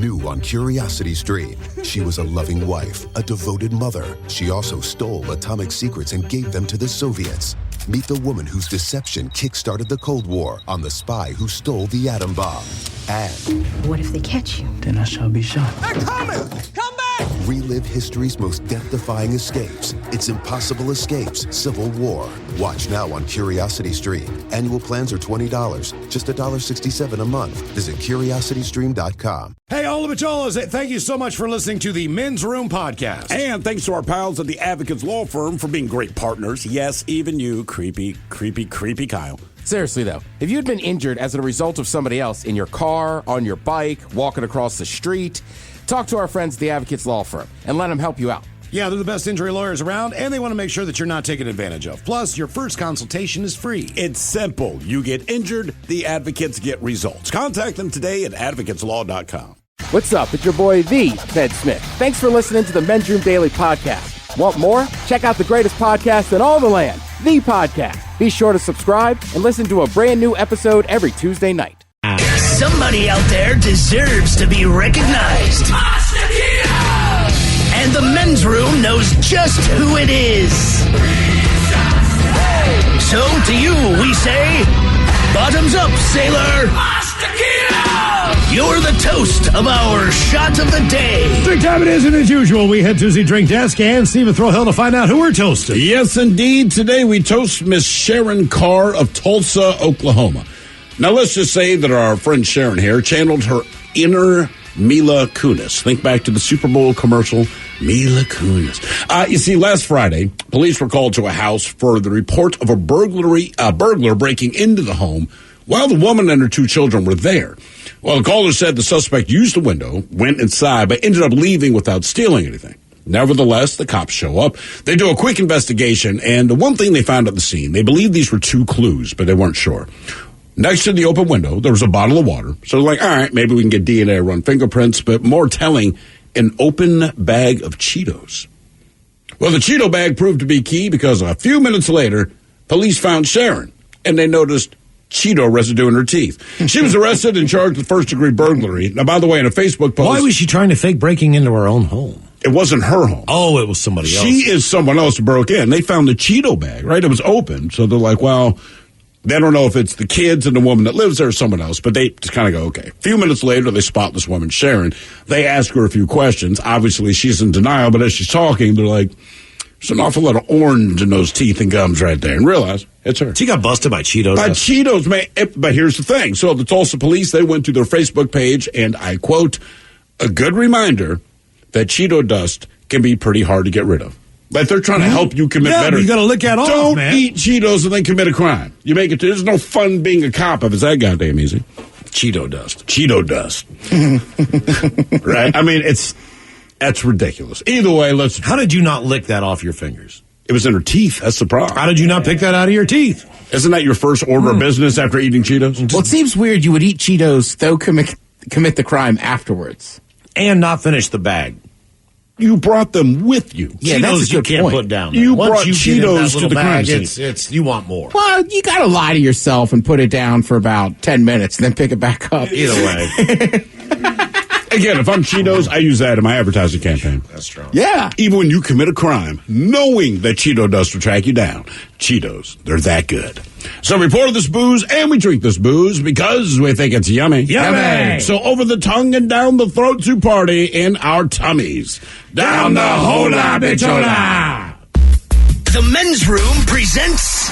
New on Curiosity Stream. She was a loving wife, a devoted mother. She also stole atomic secrets and gave them to the Soviets. Meet the woman whose deception kick-started the Cold War on the spy who stole the atom bomb. And what if they catch you? Then I shall be shot. They're coming! Come back! relive history's most death-defying escapes. It's Impossible Escapes, Civil War. Watch now on Curiosity Stream. Annual plans are $20, just $1.67 a month. Visit CuriosityStream.com. Hey, all of it, thank you so much for listening to the Men's Room Podcast. And thanks to our pals at the Advocates Law Firm for being great partners. Yes, even you, creepy Kyle. Seriously, though, if you had been injured as a result of somebody else in your car, on your bike, walking across the street, talk to our friends at the Advocates Law Firm and let them help you out. Yeah, they're the best injury lawyers around, and they want to make sure that you're not taken advantage of. Plus, your first consultation is free. It's simple. You get injured, the advocates get results. Contact them today at advocateslaw.com. What's up? It's your boy, the Ted Smith. Thanks for listening to the Men's Room Daily Podcast. Want more? Check out the greatest podcast in all the land, The Podcast. Be sure to subscribe and listen to a brand new episode every Tuesday night. Somebody out there deserves to be recognized. And the Men's Room knows just who it is. So to you, we say, bottoms up, sailor. You're the toast of our shot of the day. Drink time it is, and as usual, we head to the drink desk and Stephen Throwhill to find out who we're toasting. Yes, indeed. Today we toast Miss Sharon Carr of Tulsa, Oklahoma. Now, let's just say that our friend Sharon here channeled her inner Mila Kunis. Think back to the Super Bowl commercial, Mila Kunis. You see, last Friday, police were called to a house for the report of a burglar breaking into the home while the woman and her two children were there. Well, the caller said the suspect used the window, went inside, but ended up leaving without stealing anything. Nevertheless, the cops show up. They do a quick investigation, and the one thing they found at the scene, they believed these were two clues, but they weren't sure. Next to the open window, there was a bottle of water. So they're like, all right, maybe we can get DNA, run fingerprints, but more telling, an open bag of Cheetos. Well, the Cheeto bag proved to be key because a few minutes later, police found Sharon, and they noticed Cheeto residue in her teeth. She was arrested and charged with first-degree burglary. Now, by the way, in a Facebook post... Why was she trying to fake breaking into her own home? It wasn't her home. Oh, it was somebody else. She is someone else who broke in. They found the Cheeto bag, right? It was open. So they're like, well, they don't know if it's the kids and the woman that lives there or someone else, but they just kind of go, okay. A few minutes later, they spot this woman, Sharon. They ask her a few questions. Obviously, she's in denial, but as she's talking, they're like, there's an awful lot of orange in those teeth and gums right there. And realize it's her. She got busted by Cheetos. By Cheetos, man. But here's the thing. So the Tulsa police, they went to their Facebook page, and I quote, a good reminder that Cheeto dust can be pretty hard to get rid of. Like they're trying to help you commit better. You got to lick that off, Don't man. eat Cheetos and then commit a crime. You make it. There's no fun being a cop if it's that goddamn easy. Cheeto dust. Cheeto dust. Right? I mean, that's ridiculous. Either way, How did you not lick that off your fingers? It was in her teeth. That's the problem. How did you not pick that out of your teeth? Isn't that your first order of business after eating Cheetos? Well, it seems weird you would eat Cheetos, though commit the crime afterwards. And not finish the bag. You brought them with you. Yeah, Cheetos that's a you good can't point. put down. You Once brought you get in that Cheetos to little the crime bag, scene. it's you want more. Well, you got to lie to yourself and put it down for about 10 minutes, then pick it back up. Either way. Again, if I'm Cheetos, I use that in my advertising campaign. That's strong. Yeah. Even when you commit a crime, knowing that Cheeto dust will track you down. Cheetos, they're that good. So we pour this booze and we drink this booze because we think it's yummy. Yummy! So over the tongue and down the throat to party in our tummies. Down the hola bichola! The Men's Room presents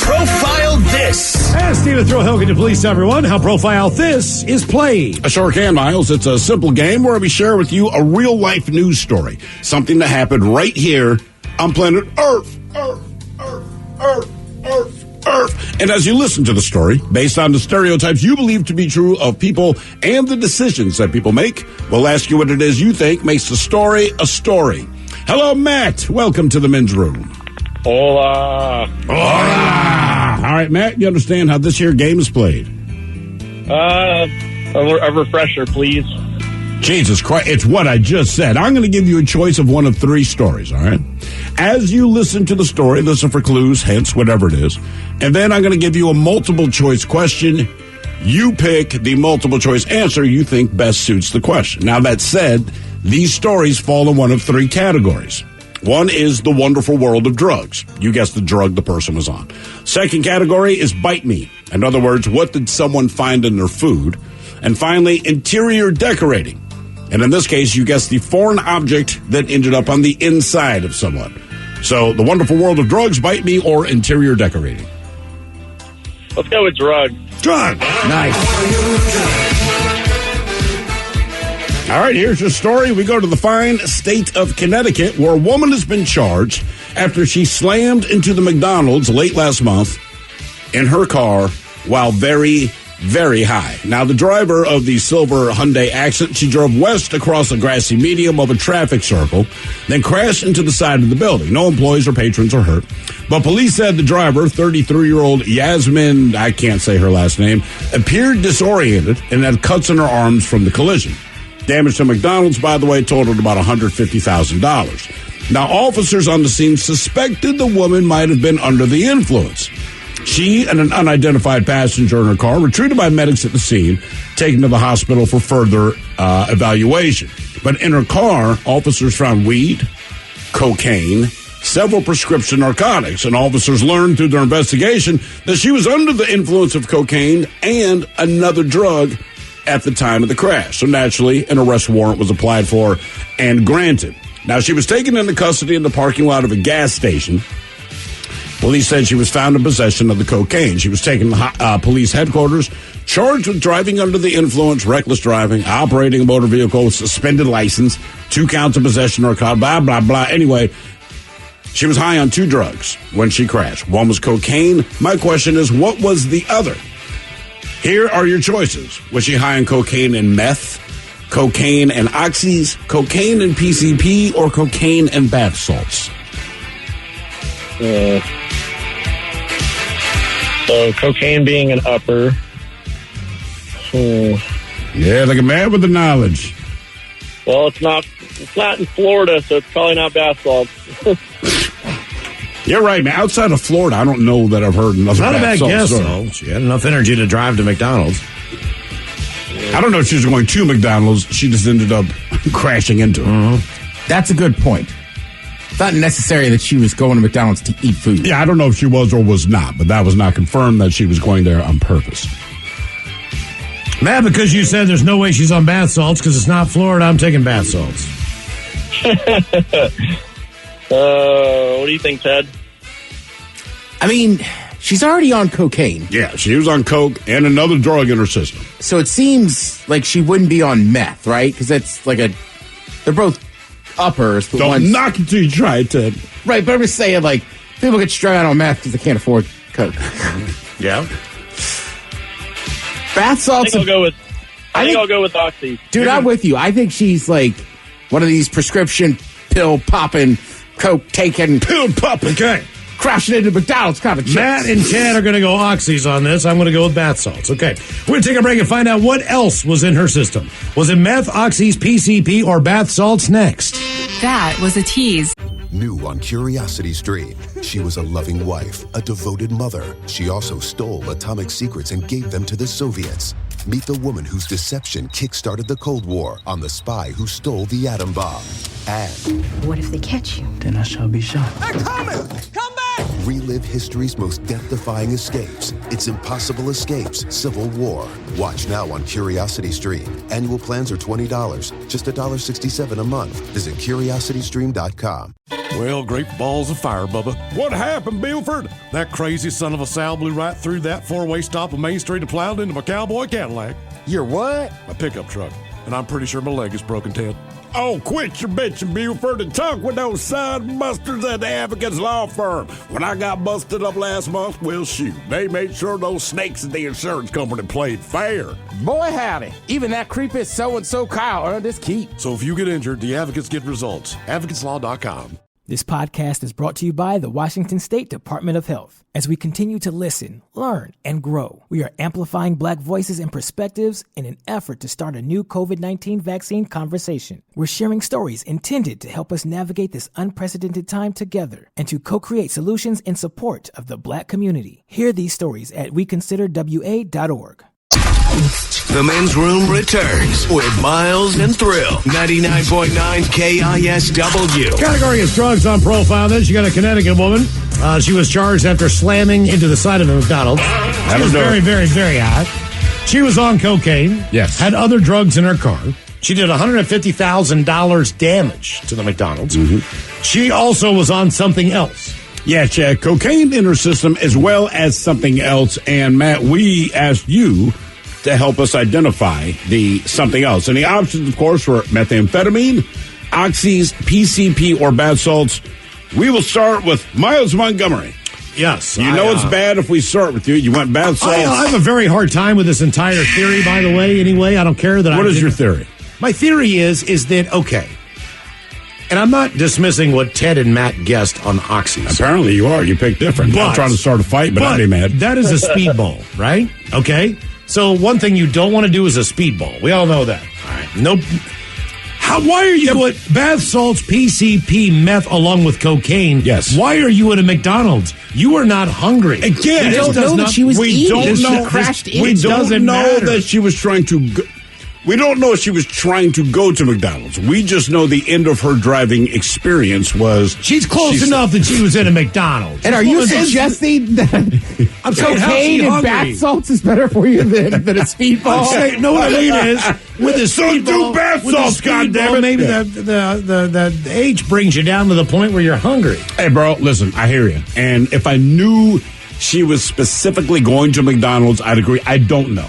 Profile This. And Stephen Throwhill, can you please tell everyone how Profile This is played? I sure can, Miles. It's a simple game where we share with you a real-life news story. Something that happened right here on planet Earth. Earth. And as you listen to the story, based on the stereotypes you believe to be true of people and the decisions that people make, we'll ask you what it is you think makes the story a story. Hello, Matt. Welcome to the Men's Room. Hola. Hola. All right, Matt, you understand how this here game is played? A refresher, please. Jesus Christ, it's what I just said. I'm going to give you a choice of one of three stories, all right? As you listen to the story, listen for clues, hints, whatever it is. And then I'm going to give you a multiple choice question. You pick the multiple choice answer you think best suits the question. Now, that said, these stories fall in one of three categories. One is the wonderful world of drugs. You guess the drug the person was on. Second category is bite me. In other words, what did someone find in their food? And finally, interior decorating. And in this case, you guess the foreign object that ended up on the inside of someone. So, the wonderful world of drugs, bite me, or interior decorating? Let's go with drug. Drug. Nice. All right, here's your story. We go to the fine state of Connecticut, where a woman has been charged after she slammed into the McDonald's late last month in her car while very, very high. Now, the driver of the silver Hyundai Accent, she drove west across the grassy medium of a traffic circle, then crashed into the side of the building. No employees or patrons are hurt. But police said the driver, 33-year-old Yasmin, I can't say her last name, appeared disoriented and had cuts in her arms from the collision. Damage to McDonald's, by the way, totaled about $150,000. Now, officers on the scene suspected the woman might have been under the influence. She and an unidentified passenger in her car were treated by medics at the scene, taken to the hospital for further evaluation. But in her car, officers found weed, cocaine, several prescription narcotics, and officers learned through their investigation that she was under the influence of cocaine and another drug at the time of the crash. So naturally, an arrest warrant was applied for and granted. Now, she was taken into custody in the parking lot of a gas station. Police said she was found in possession of the cocaine. She was taken to police headquarters, charged with driving under the influence, reckless driving, operating a motor vehicle with suspended license, 2 counts of possession or blah, blah, blah. Anyway, she was high on 2 drugs when she crashed. One was cocaine. My question is, what was the other? Here are your choices. Was she high on cocaine and meth, cocaine and oxys, cocaine and PCP, or cocaine and bath salts? So cocaine being an upper. Yeah, like a man with the knowledge. Well, it's not in Florida, so it's probably not bath salts. You're right, man. Outside of Florida, I don't know that I've heard enough. It's not a bath bad salts guess, story. though. She had enough energy to drive to McDonald's. I don't know if she was going to McDonald's. She just ended up crashing into it. Mm-hmm. That's a good point. It's not necessary that she was going to McDonald's to eat food. Yeah, I don't know if she was or was not, but that was not confirmed that she was going there on purpose. Matt, because you said there's no way she's on bath salts because it's not Florida, I'm taking bath salts. What do you think, Ted? I mean, she's already on cocaine. Yeah, she was on coke and another drug in her system. So it seems like she wouldn't be on meth, right? Because that's like they're both uppers. But Don't knock it till you try it, Ted. Right, but I'm just saying, like, people get strung out on meth because they can't afford coke. Yeah. Bath salts. I think I'll go with Oxy. Dude, I'm with you. I think she's like one of these prescription pill popping, coke taking, Pill popping. Okay. crashing into McDonald's kind of chicks. Matt and Chad are going to go oxys on this. I'm going to go with bath salts. Okay. We're going to take a break and find out what else was in her system. Was it meth, oxys, PCP, or bath salts next? That was a tease. New on Curiosity Stream, she was a loving wife, a devoted mother. She also stole atomic secrets and gave them to the Soviets. Meet the woman whose deception kick-started the Cold War on the spy who stole the atom bomb. And What if they catch you? Then I shall be shot. They're coming! Come back! relive history's most death-defying escapes. It's Impossible Escapes, Civil War. Watch now on Curiosity Stream. Annual plans are $20, just $1.67 a month. Visit CuriosityStream.com. Well, great balls of fire, Bubba. What happened, Bilford? That crazy son of a Sal blew right through that four-way stop on Main Street and plowed into my cowboy Cadillac. Your what? My pickup truck. And I'm pretty sure my leg is broken, Ted. Oh, quit your bitching, Buford, and talk with those side busters at the Advocates Law Firm. When I got busted up last month, well, shoot, they made sure those snakes at the insurance company played fair. Boy, howdy. Even that creepy so-and-so Kyle earned his keep. So if you get injured, the advocates get results. AdvocatesLaw.com. This podcast is brought to you by the Washington State Department of Health. As we continue to listen, learn, and grow, we are amplifying Black voices and perspectives in an effort to start a new COVID-19 vaccine conversation. We're sharing stories intended to help us navigate this unprecedented time together and to co-create solutions in support of the Black community. Hear these stories at weconsiderwa.org. The men's room returns with Miles and Thrill. 99.9 KISW. Category is drugs on profile. Then she got a Connecticut woman. She was charged after slamming into the side of a McDonald's. She was very, very, very high. She was on cocaine. Yes. Had other drugs in her car. She did $150,000 damage to the McDonald's. Mm-hmm. She also was on something else. Yeah, she had cocaine in her system as well as something else. And, Matt, we asked you to help us identify the something else. And the options, of course, were methamphetamine, oxys, PCP, or bath salts. We will start with Miles Montgomery. Yes. It's bad if we start with you. You went bath salts. I have a very hard time with this entire theory, by the way, anyway. I don't care that What is your theory? My theory is that, okay, and I'm not dismissing what Ted and Matt guessed on oxys. Apparently you are. You picked different. I'm trying to start a fight, but I'd be mad. That is a speedball, right? Okay? So one thing you don't want to do is a speedball. We all know that. All right. Nope. Why are you at bath salts, PCP, meth, along with cocaine? Yes. Why are you at a McDonald's? You are not hungry. Again, we don't know that she was eating. She crashed in. We don't know that she was trying to go. We don't know if she was trying to go to McDonald's. We just know the end of her driving experience was... She's close enough that she was in a McDonald's. And are you suggesting that cocaine and bath salts is better for you than a speedball? No, what I mean is, with a speedball... do bath salts, goddammit! Maybe the age brings you down to the point where you're hungry. Hey, bro, listen, I hear you. And if I knew she was specifically going to McDonald's, I'd agree. I don't know.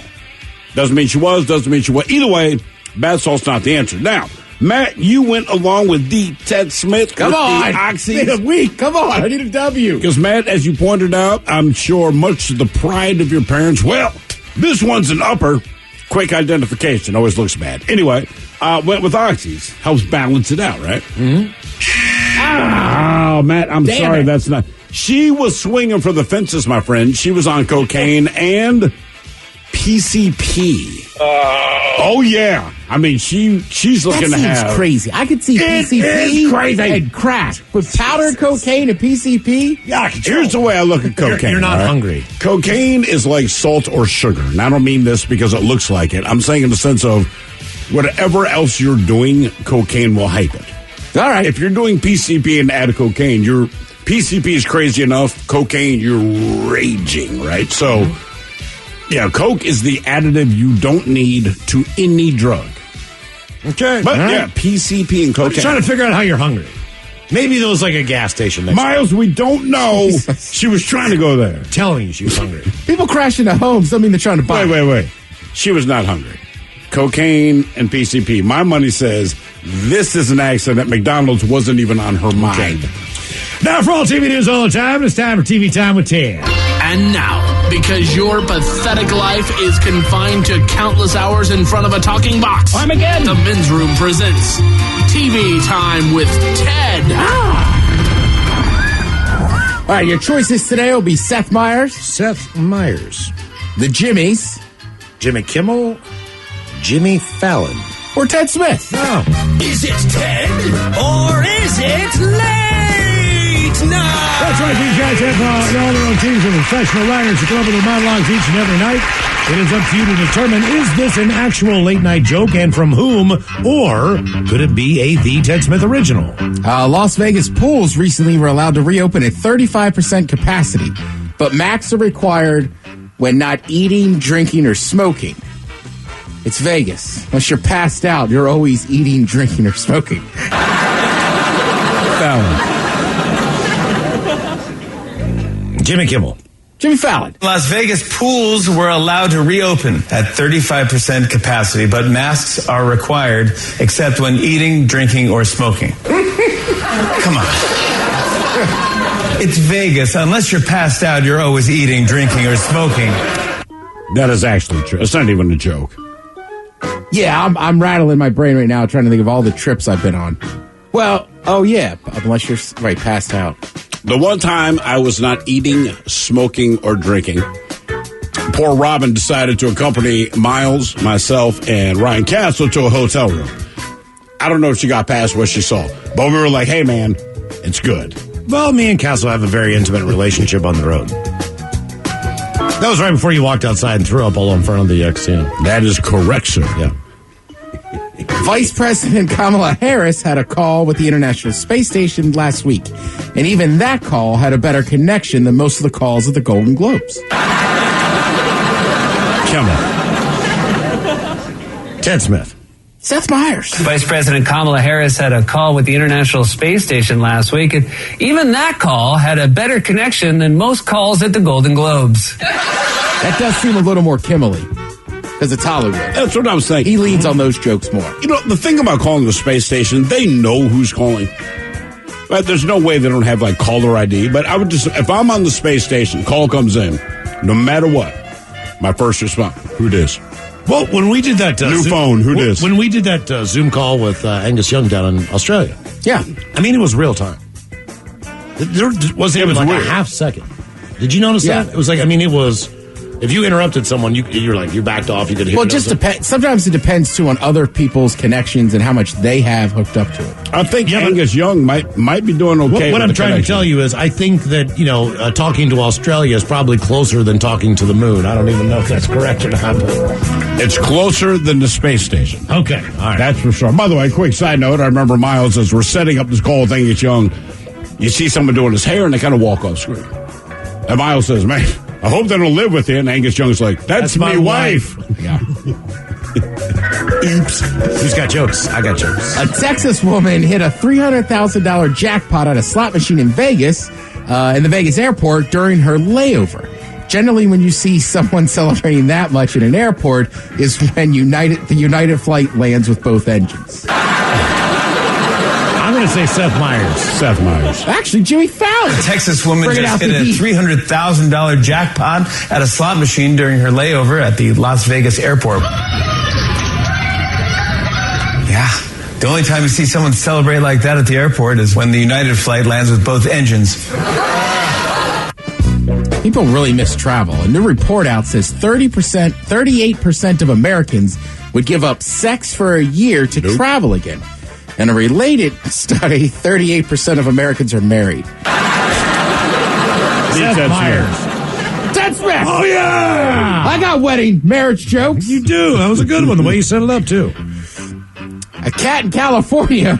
Doesn't mean she was, doesn't mean she was. Either way, bath salt's not the answer. Now, Matt, you went along with Ted Smith. Come on. The oxys. Week. Come on. I need a W. Because, Matt, as you pointed out, I'm sure much to the pride of your parents, well, this one's an upper. Quick identification. Always looks bad. Anyway, went with oxys. Helps balance it out, right? Mm-hmm. Oh, Matt, I'm sorry. That's not. She was swinging for the fences, my friend. She was on cocaine and PCP. Oh yeah, I mean she's looking to have crazy. I could see PCP crazy and crack with powdered cocaine and PCP. Yeah, here's the way I look at cocaine. You're not hungry. Cocaine is like salt or sugar, and I don't mean this because it looks like it. I'm saying in the sense of whatever else you're doing, cocaine will hype it. All right, if you're doing PCP and add cocaine, your PCP is crazy enough. Cocaine, you're raging, right? So. Yeah, Coke is the additive you don't need to any drug. Okay. But, yeah, PCP and cocaine. I'm trying to figure out how you're hungry. Maybe there was like a gas station next Miles, we don't know. She was trying to go there. Telling you she was hungry. People crash into homes. Don't mean they're trying to buy. Wait. She was not hungry. Cocaine and PCP. My money says this is an accident. McDonald's wasn't even on her mind. Okay. Now, for all TV news all the time, it's time for TV Time with Ted. And now, because your pathetic life is confined to countless hours in front of a talking box, Armageddon. The Men's Room presents TV Time with Ted. All right, your choices today will be Seth Meyers, The Jimmys, Jimmy Kimmel, Jimmy Fallon, or Ted Smith. Oh. Is it Ted or is it late night? That's right, these guys have all their own teams of professional writers who come up with their monologues each and every night. It is up to you to determine, is this an actual late-night joke and from whom, or could it be a The Ted Smith original? Las Vegas pools recently were allowed to reopen at 35% capacity, but masks are required when not eating, drinking, or smoking. It's Vegas. Unless you're passed out, you're always eating, drinking, or smoking. Fallon. Jimmy Kimmel. Jimmy Fallon. Las Vegas pools were allowed to reopen at 35% capacity, but masks are required except when eating, drinking, or smoking. Come on. It's Vegas. Unless you're passed out, you're always eating, drinking, or smoking. That is actually true. It's not even a joke. Yeah, I'm rattling my brain right now trying to think of all the trips I've been on. Well, oh yeah, unless you're passed out. The one time I was not eating, smoking, or drinking, poor Robin decided to accompany Miles, myself, and Ryan Castle to a hotel room. I don't know if she got past what she saw, but we were like, hey, man, it's good. Well, me and Castle have a very intimate relationship on the road. That was right before you walked outside and threw up all in front of the casino. That is correct, sir. Yeah. Vice President Kamala Harris had a call with the International Space Station last week, and even that call had a better connection than most of the calls at the Golden Globes. Come on. Ted Smith. Seth Meyers. Vice President Kamala Harris had a call with the International Space Station last week, and even that call had a better connection than most calls at the Golden Globes. That does seem a little more Kimmel-y, because it's Hollywood. That's what I was thinking. He leans on those jokes more. You know, the thing about calling the space station, they know who's calling. Right? There's no way they don't have, like, caller ID. But I would just, if I'm on the space station, call comes in, no matter what, my first response, who dis? Well, when we did that new phone, who dis? When we did that Zoom call with Angus Young down in Australia, yeah, I mean it was real time. There wasn't even like weird. a half second. Did you notice that? It was like, I mean, it was. If you interrupted someone, you backed off. You could hear. Well, it just depends. Sometimes it depends too on other people's connections and how much they have hooked up to it. I think Angus Young might be doing okay. What I'm trying to tell you is, I think that talking to Australia is probably closer than talking to the moon. I don't even know if that's correct or not. But it's closer than the space station. Okay, all right, that's for sure. By the way, quick side note: I remember Miles, as we're setting up this call with Angus Young, you see someone doing his hair and they kind of walk off screen, and Miles says, "Man, I hope they don't live with you." And Angus Young's like, that's my wife. Yeah. Oops. Who's got jokes? I got jokes. A Texas woman hit a $300,000 jackpot at a slot machine in Vegas, in the Vegas airport during her layover. Generally, when you see someone celebrating that much in an airport is when the United flight lands with both engines. I'm going to say Seth Meyers. Seth Meyers. Actually, Jimmy Fallon. A Texas woman just hit a $300,000 jackpot at a slot machine during her layover at the Las Vegas airport. Yeah. The only time you see someone celebrate like that at the airport is when the United flight lands with both engines. People really miss travel. A new report out says 38% of Americans would give up sex for a year to travel again. And a related study, 38% of Americans are married. Seth Meyers. Ted Smith. Oh, yeah. I got wedding marriage jokes. You do. That was a good one, the way you set it up, too. A cat in California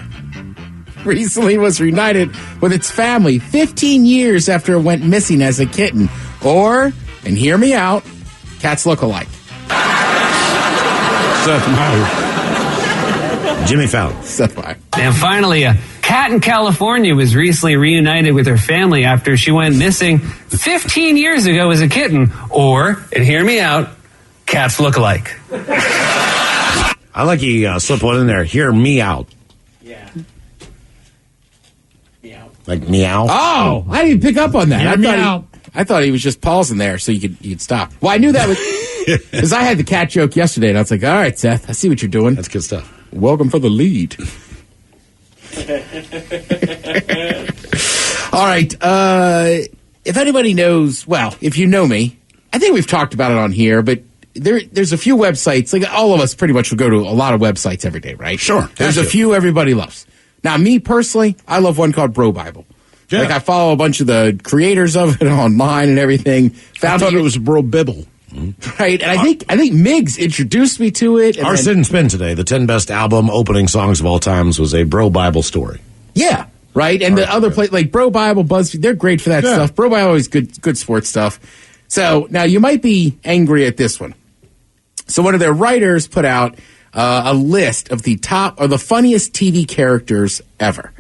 recently was reunited with its family 15 years after it went missing as a kitten. Or, and hear me out, cats look alike. Seth Meyers. Jimmy Fallon. Seth Meyers. And finally, a cat in California was recently reunited with her family after she went missing 15 years ago as a kitten. Or, and hear me out, cats look alike. I like you slip one in there. Hear me out. Yeah. Meow. Like meow? Oh, I didn't pick up on that. Meow. I thought he was just pausing there so you could stop. Well, I knew that was because I had the cat joke yesterday, and I was like, all right, Seth, I see what you're doing. That's good stuff. Welcome for the lead. All right. If anybody knows, well, if you know me, I think we've talked about it on here, but there's a few websites, like all of us pretty much will go to a lot of websites every day, right? Sure. There's a few everybody loves. Now, me personally, I love one called Bro Bible. Yeah. Like I follow a bunch of the creators of it online and everything. I thought it was Bro Bibble. Right, and I think Miggs introduced me to it. Our Sit and Spin today, the 10 best album opening songs of all times, was a Bro Bible story. Yeah, right, and the other place like Bro Bible, BuzzFeed, they're great for that stuff. Bro Bible always good sports stuff. So now you might be angry at this one. So one of their writers put out a list of the top or the funniest TV characters ever.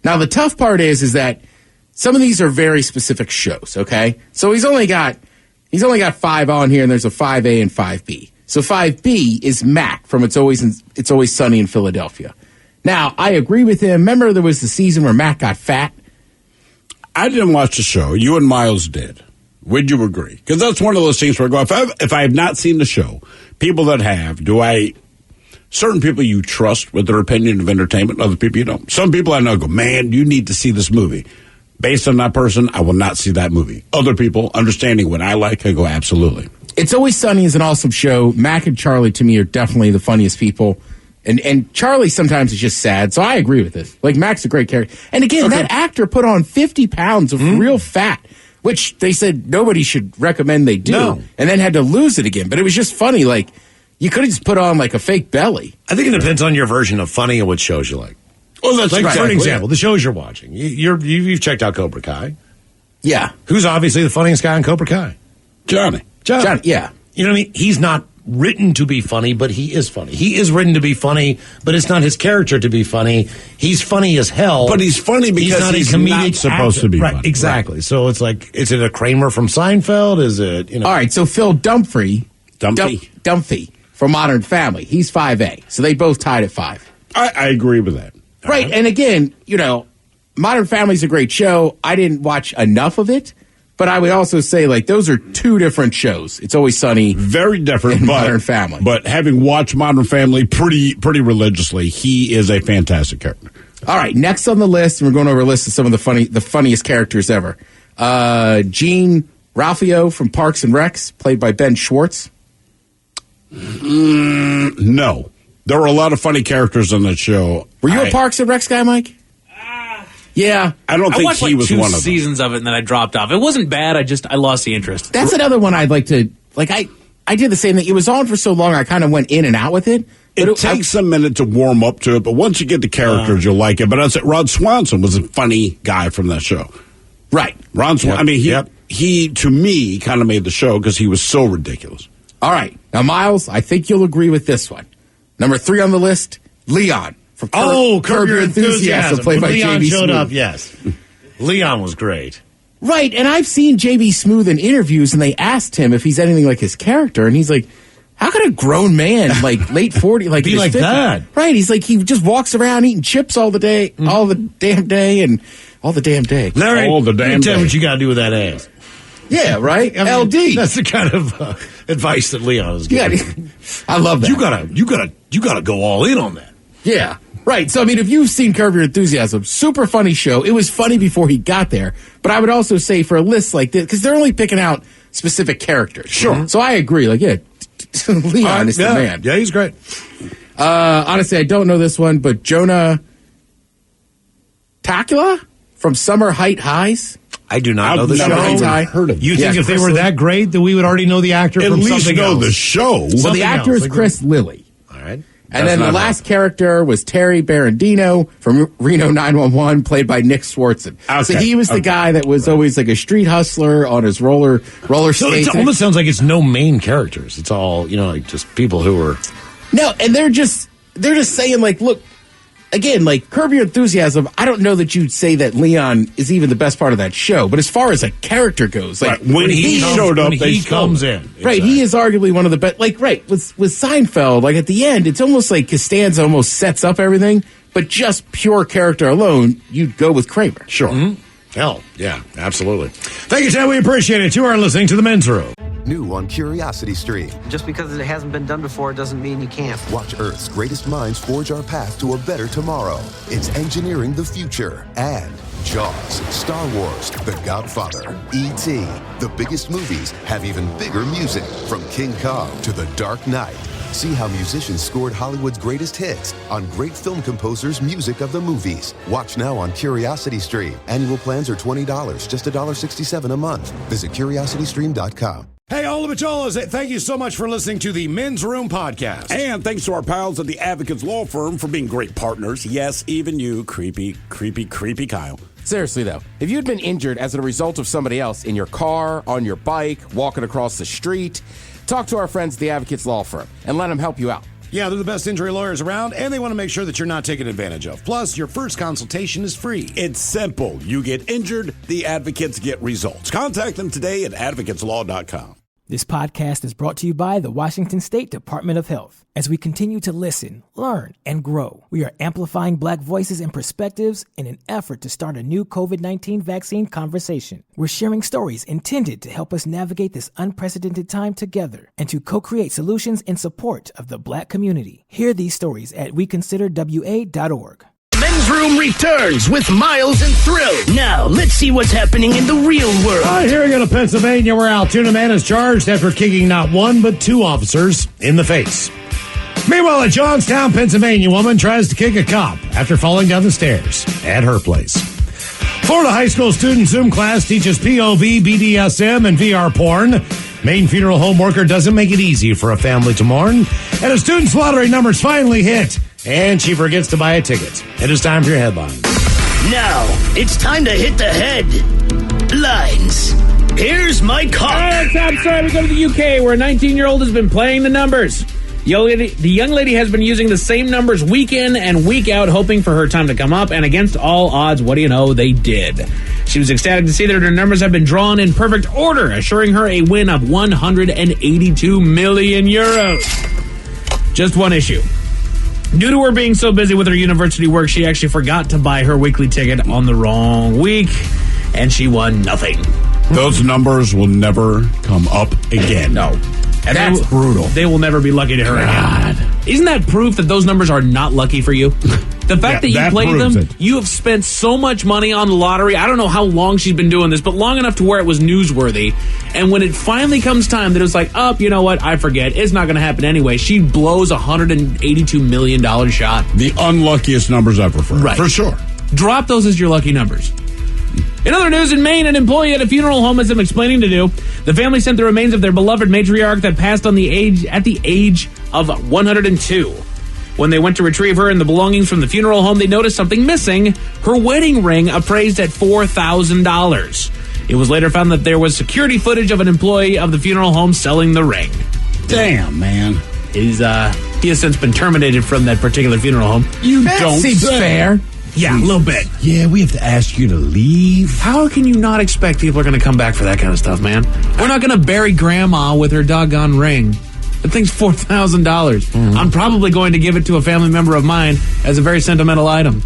Now the tough part is that some of these are very specific shows. Okay, so he's only got 5 on here, and there's a 5A and 5B. So 5B is Mac from It's Always Sunny in Philadelphia. Now, I agree with him. Remember there was the season where Mac got fat? I didn't watch the show. You and Miles did. Would you agree? Because that's one of those things where I go, if I have not seen the show, people that have, certain people you trust with their opinion of entertainment, other people you don't. Some people I know go, man, you need to see this movie. Based on that person, I will not see that movie. Other people, understanding what I like, I go, absolutely. It's Always Sunny is an awesome show. Mac and Charlie, to me, are definitely the funniest people. And Charlie sometimes is just sad, so I agree with this. Like, Mac's a great character. And again, that actor put on 50 pounds of real fat which they said nobody should recommend they do, No. and then had to lose it again. But it was just funny. Like, you could have just put on like a fake belly. I think it depends on your version of funny and what shows you like. Oh, that's Like, exactly for an example, it. the shows you're watching. You've checked out Cobra Kai. Yeah. Who's obviously the funniest guy in Cobra Kai? Johnny. Johnny, yeah. You know what I mean? He's not written to be funny, but he is funny. He is written to be funny, but it's not his character to be funny. He's funny as hell. But he's funny because he's not supposed to be right, funny. exactly. Right. So it's like, is it a Kramer from Seinfeld? Is it, All right, so Phil Dunphy from Modern Family, he's 5A. So they both tied at 5. I agree with that. Right, and again, Modern Family's a great show. I didn't watch enough of it, but I would also say, like, those are two different shows. It's Always Sunny. Very different. Modern Family. But having watched Modern Family pretty religiously, he is a fantastic character. All right, next on the list, and we're going over a list of some of the funniest characters ever. Gene Ralphio from Parks and Recs, played by Ben Schwartz. No. There were a lot of funny characters on that show. Were you a Parks and Recs guy, Mike? Yeah. I don't think watched he was two one of them. seasons of it, and then I dropped off. It wasn't bad. I lost the interest. That's another one I'd like to, like, I did the same thing. It was on for so long, I kind of went in and out with it. It takes a minute to warm up to it, but once you get the characters, you'll like it. But I'd say Rod Swanson was a funny guy from that show. Right. Ron Swanson, I mean, he, to me, kind of made the show because he was so ridiculous. All right. Now, Miles, I think you'll agree with this one. Number 3 on the list, Leon. From Curb Your Enthusiasm. Played When by Leon J.B. showed Smoove. up, yes. Leon was great. Right, and I've seen J.B. Smoove in interviews, and they asked him if he's anything like his character, and he's like, how could a grown man, like late 40, like be in his like 50s? that? Right, he's like, he just walks around eating chips all the day, all the damn day, and all the damn day. Larry, All the damn tell me day. what you got to do with that ass. Yeah, right? I mean, LD. That's the kind of advice that Leon is Yeah, giving. I love that. You gotta go all in on that. Yeah. Right. So, I mean, if you've seen Curb Your Enthusiasm, super funny show. It was funny before he got there. But I would also say for a list like this, because they're only picking out specific characters. Sure. So I agree. Like, Leon is the man. Yeah, he's great. Honestly, I don't know this one, but Jonah Takula from Summer Height Highs. I do not know the I've never show. even heard of it. You think if they Chris were that great that we would already know the actor At from least something know else? the show. So Something the actor else. is Chris Lilly. All right. And then the last character was Terry Barandino from Reno 911, played by Nick Swartzen. Okay. So he was the guy that was always like a street hustler on his roller So skates. it almost sounds like it's no main characters. It's all, like just people who are... No, and they're just saying, like, look, again, like, Curb Your Enthusiasm, I don't know that you'd say that Leon is even the best part of that show, but as far as a character goes, like, Right. When he showed up, when they he stole comes it. in. right, he is arguably one of the best. Like, right, with Seinfeld, like, at the end, it's almost like Costanza almost sets up everything, but just pure character alone, you'd go with Kramer. Sure. Mm-hmm. Hell, yeah, absolutely. Thank you, Ted. We appreciate it. You are listening to The Men's Room. New on Curiosity Stream. Just because it hasn't been done before doesn't mean you can't. Watch Earth's greatest minds forge our path to a better tomorrow. It's engineering the future. And Jaws, Star Wars, The Godfather, E.T. The biggest movies have even bigger music. From King Kong to The Dark Knight. See how musicians scored Hollywood's greatest hits on great film composers' music of the movies. Watch now on Curiosity Stream. Annual plans are $20, just $1.67 a month. Visit CuriosityStream.com. Hey, all of Macholas, thank you so much for listening to the Men's Room podcast. And thanks to our pals at the Advocates Law Firm for being great partners. Yes, even you, creepy Kyle. Seriously, though, if you'd been injured as a result of somebody else in your car, on your bike, walking across the street, talk to our friends at the Advocates Law Firm and let them help you out. Yeah, they're the best injury lawyers around, and they want to make sure that you're not taken advantage of. Plus, your first consultation is free. It's simple. You get injured, the advocates get results. Contact them today at advocateslaw.com. This podcast is brought to you by the Washington State Department of Health. As we continue to listen, learn, and grow, we are amplifying Black voices and perspectives in an effort to start a new COVID-19 vaccine conversation. We're sharing stories intended to help us navigate this unprecedented time together and to co-create solutions in support of the Black community. Hear these stories at weconsiderwa.org. Men's Room returns with Miles and Thrill. Now, let's see what's happening in the real world. All right, here we go to Pennsylvania, where Altoona man is charged after kicking not one but two officers in the face. Meanwhile, a Johnstown, Pennsylvania woman tries to kick a cop after falling down the stairs at her place. Florida high school student Zoom class teaches POV, BDSM, and VR porn. Maine funeral home worker doesn't make it easy for a family to mourn. And a student's lottery numbers finally hit. And she forgets to buy a ticket. It is time for your headlines. Now, it's time to hit the headlines. Here's my call. I'm sorry, we go to the UK where a 19-year-old has been playing the numbers. The young lady has been using the same numbers week in and week out, hoping for her time to come up, and against all odds, what do you know, they did. She was ecstatic to see that her numbers have been drawn in perfect order, assuring her a win of 182 million euros. Just one issue. Due to her being so busy with her university work, she actually forgot to buy her weekly ticket on the wrong week, and she won nothing. Those numbers will never come up again. No. And that's brutal. They will never be lucky to her again. Isn't that proof that those numbers are not lucky for you? The fact that you played them, you have spent so much money on the lottery. I don't know how long she's been doing this, but long enough to where it was newsworthy. And when it finally comes time that it was like, you know what? I forget. It's not going to happen anyway. She blows a $182 million shot. The unluckiest numbers ever for her. Right. For sure. Drop those as your lucky numbers. In other news, in Maine, an employee at a funeral home has some explaining to do. The family sent the remains of their beloved matriarch that passed at the age of 102. When they went to retrieve her and the belongings from the funeral home, they noticed something missing: her wedding ring, appraised at $4,000. It was later found that there was security footage of an employee of the funeral home selling the ring. Damn, man. He has since been terminated from that particular funeral home. That seems fair. Yeah, a little bit. Yeah, we have to ask you to leave. How can you not expect people are going to come back for that kind of stuff, man? We're not going to bury Grandma with her doggone ring. The thing's $4,000. Mm-hmm. I'm probably going to give it to a family member of mine as a very sentimental item.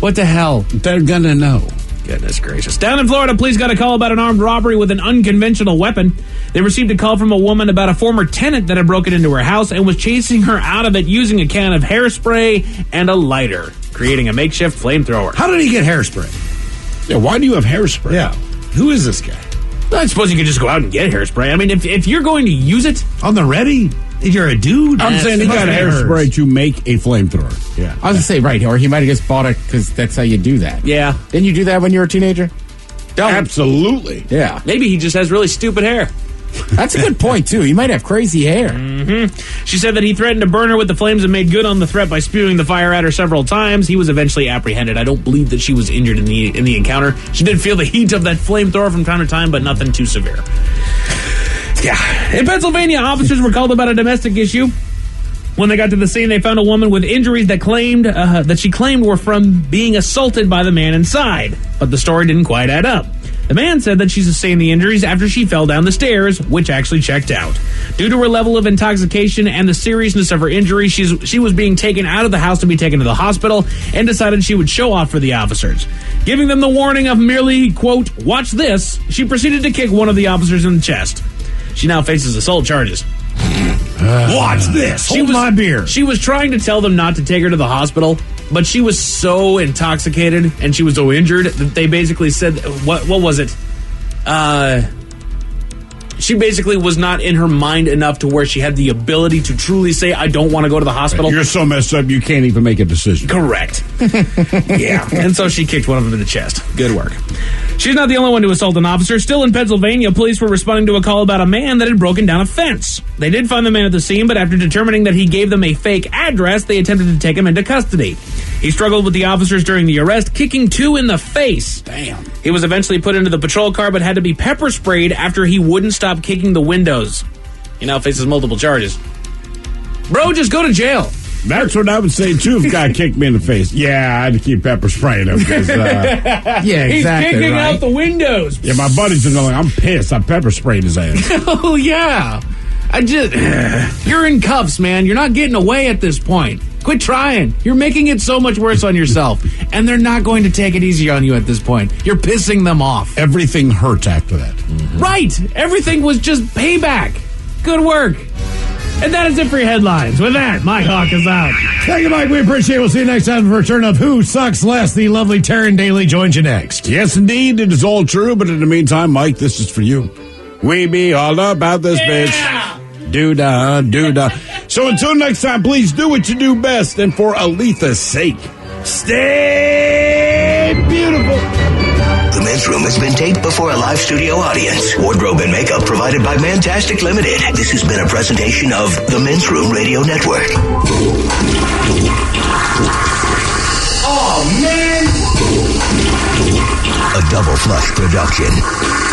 What the hell? They're going to know. Goodness gracious. Down in Florida, police got a call about an armed robbery with an unconventional weapon. They received a call from a woman about a former tenant that had broken into her house and was chasing her out of it using a can of hairspray and a lighter, creating a makeshift flamethrower. How did he get hairspray? Yeah, why do you have hairspray? Yeah. Who is this guy? I suppose you could just go out and get hairspray. I mean, if you're going to use it on the ready, if you're a dude, I'm saying he got hairspray to make a flamethrower. Yeah, I was gonna say right, or he might have just bought it because that's how you do that. Yeah, didn't you do that when you were a teenager? Absolutely. Yeah, maybe he just has really stupid hair. That's a good point too. He might have crazy hair. Mm-hmm. She said that he threatened to burn her with the flames and made good on the threat by spewing the fire at her several times. He was eventually apprehended. I don't believe that she was injured in the encounter. She did feel the heat of that flamethrower from time to time, but nothing too severe. Yeah. In Pennsylvania, officers were called about a domestic issue. When they got to the scene, they found a woman with injuries that she claimed were from being assaulted by the man inside. But the story didn't quite add up. The man said that she sustained the injuries after she fell down the stairs, which actually checked out. Due to her level of intoxication and the seriousness of her injury, she was being taken out of the house to be taken to the hospital and decided she would show off for the officers. Giving them the warning of merely, quote, watch this, she proceeded to kick one of the officers in the chest. She now faces assault charges. Watch this. Hold my beer. She was trying to tell them not to take her to the hospital, but she was so intoxicated and she was so injured that they basically said, what was it? She basically was not in her mind enough to where she had the ability to truly say, I don't want to go to the hospital. You're so messed up, you can't even make a decision. Correct. Yeah. And so she kicked one of them in the chest. Good work. She's not the only one to assault an officer. Still in Pennsylvania, police were responding to a call about a man that had broken down a fence. They did find the man at the scene, but after determining that he gave them a fake address, they attempted to take him into custody. He struggled with the officers during the arrest, kicking two in the face. Damn. He was eventually put into the patrol car, but had to be pepper sprayed after he wouldn't stop kicking the windows. He now faces multiple charges. Bro, just go to jail. That's what I would say, too, if a guy kicked me in the face. Yeah, I'd keep pepper spraying him. Because, yeah, exactly. He's kicking right? out the windows. Yeah, my buddies are like, I'm pissed. I pepper sprayed his ass. Oh, yeah. You're in cuffs, man. You're not getting away at this point. Quit trying. You're making it so much worse on yourself. And they're not going to take it easy on you at this point. You're pissing them off. Everything hurts after that. Mm-hmm. Right. Everything was just payback. Good work. And that is it for your headlines. With that, Mike Hawk is out. Thank you, Mike. We appreciate it. We'll see you next time for a return of Who Sucks Less. The lovely Taryn Daly joins you next. Yes, indeed. It is all true. But in the meantime, Mike, this is for you. We be all about this bitch. Do-da, do-da. So until next time, please do what you do best. And for Aletha's sake, stay beautiful. Men's Room has been taped before a live studio audience. Wardrobe and makeup provided by Mantastic Limited. This has been a presentation of the Men's Room Radio Network. Oh, man! A Double Flush production.